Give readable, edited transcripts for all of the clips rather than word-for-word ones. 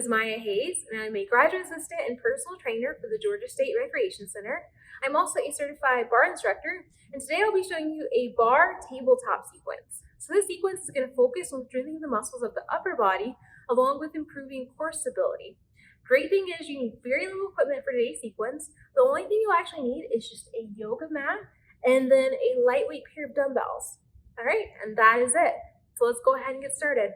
is Maya Hayes, and I'm a graduate assistant and personal trainer for the Georgia State Recreation Center. I'm also a certified barre instructor, and today I'll be showing you a barre tabletop sequence. So this sequence is going to focus on strengthening the muscles of the upper body, along with improving core stability. Great thing is you need very little equipment for today's sequence. The only thing you actually need is just a yoga mat and then a lightweight pair of dumbbells. All right, and that is it. So let's go ahead and get started.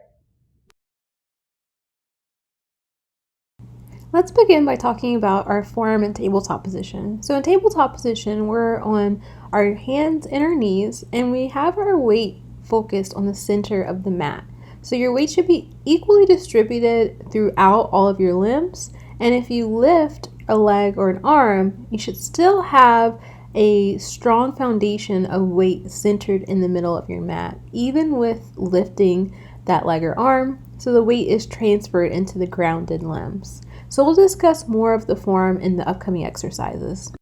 Let's begin by talking about our forearm and tabletop position. So in tabletop position, we're on our hands and our knees, and we have our weight focused on the center of the mat. So your weight should be equally distributed throughout all of your limbs, and if you lift a leg or an arm, you should still have a strong foundation of weight centered in the middle of your mat, even with lifting that leg or arm, so the weight is transferred into the grounded limbs. So we'll discuss more of the forearm in the upcoming exercises.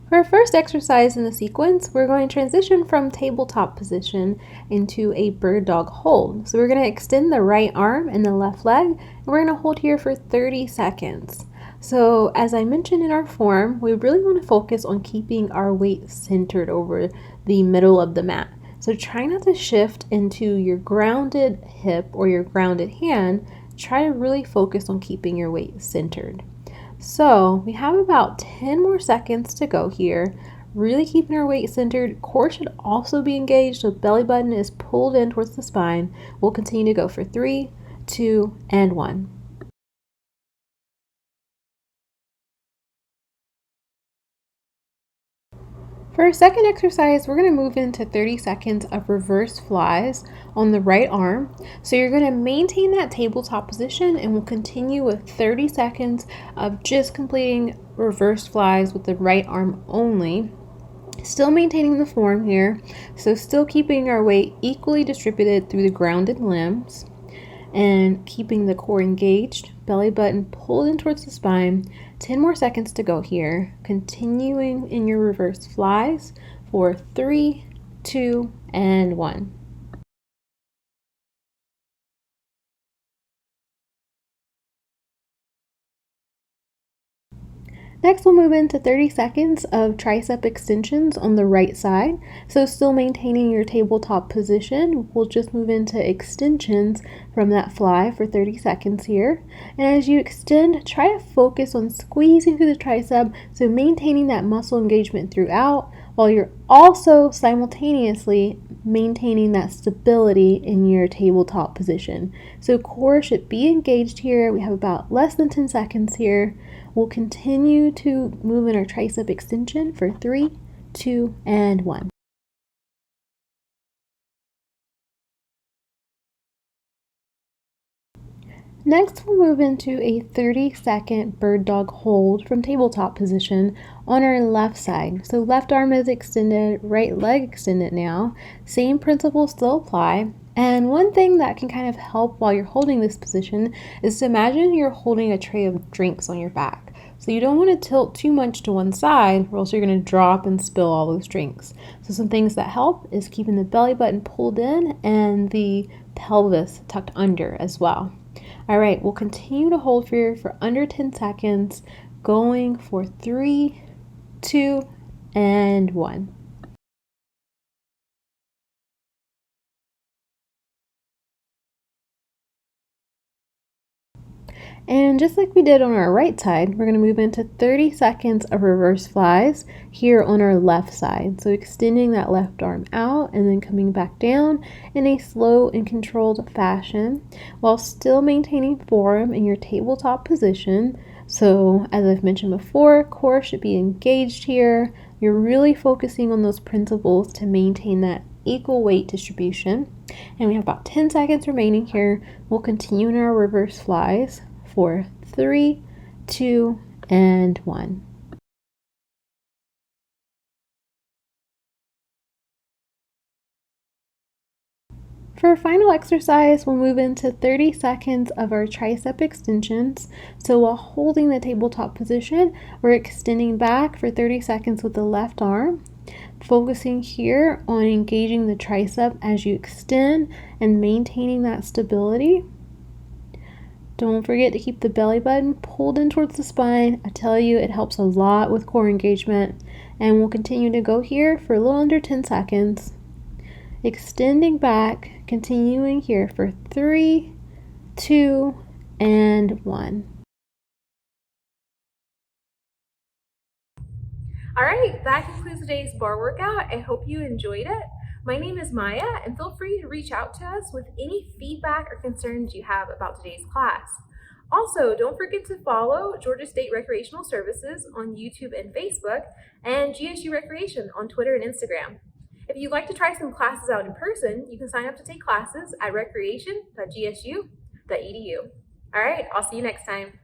For our first exercise in the sequence, we're going to transition from tabletop position into a bird dog hold. So we're going to extend the right arm and the left leg, and we're going to hold here for 30 seconds. So as I mentioned in our form, we really want to focus on keeping our weight centered over the middle of the mat. So try not to shift into your grounded hip or your grounded hand. Try to really focus on keeping your weight centered. So we have about 10 more seconds to go here. Really keeping our weight centered. Core should also be engaged, so belly button is pulled in towards the spine. We'll continue to go for 3, 2, and 1. For our second exercise, we're going to move into 30 seconds of reverse flies on the right arm. So you're going to maintain that tabletop position, and we'll continue with 30 seconds of just completing reverse flies with the right arm only. Still maintaining the form here, so still keeping our weight equally distributed through the grounded limbs and keeping the core engaged, belly button pulled in towards the spine. 10 more seconds to go here. Continuing in your reverse flies for 3, 2, and 1. Next, we'll move into 30 seconds of tricep extensions on the right side. So still maintaining your tabletop position, we'll just move into extensions from that fly for 30 seconds here. And as you extend, try to focus on squeezing through the tricep, so maintaining that muscle engagement throughout, while you're also simultaneously maintaining that stability in your tabletop position. So core should be engaged here. We have about less than 10 seconds here. We'll continue to move in our tricep extension for 3, 2, and 1. Next, we'll move into a 30-second bird dog hold from tabletop position on our left side. So left arm is extended, right leg extended now. Same principles still apply. And one thing that can kind of help while you're holding this position is to imagine you're holding a tray of drinks on your back. So you don't want to tilt too much to one side, or else you're going to drop and spill all those drinks. So some things that help is keeping the belly button pulled in and the pelvis tucked under as well. All right, we'll continue to hold here for under 10 seconds, going for 3, 2, and 1. And just like we did on our right side, we're going to move into 30 seconds of reverse flies here on our left side. So extending that left arm out and then coming back down in a slow and controlled fashion while still maintaining forearm in your tabletop position. So as I've mentioned before, core should be engaged here. You're really focusing on those principles to maintain that equal weight distribution. And we have about 10 seconds remaining here. We'll continue in our reverse flies for 3, 2, and 1. For our final exercise, we'll move into 30 seconds of our tricep extensions. So while holding the tabletop position, we're extending back for 30 seconds with the left arm. focusing here on engaging the tricep as you extend and maintaining that stability. Don't forget to keep the belly button pulled in towards the spine. I tell you, it helps a lot with core engagement. And we'll continue to go here for a little under 10 seconds. Extending back, continuing here for 3, 2, and 1. All right, that concludes today's bar workout. I hope you enjoyed it. My name is Maya, and feel free to reach out to us with any feedback or concerns you have about today's class. Also, don't forget to follow Georgia State Recreational Services on YouTube and Facebook, and GSU Recreation on Twitter and Instagram. If you'd like to try some classes out in person, you can sign up to take classes at recreation.gsu.edu. All right, I'll see you next time.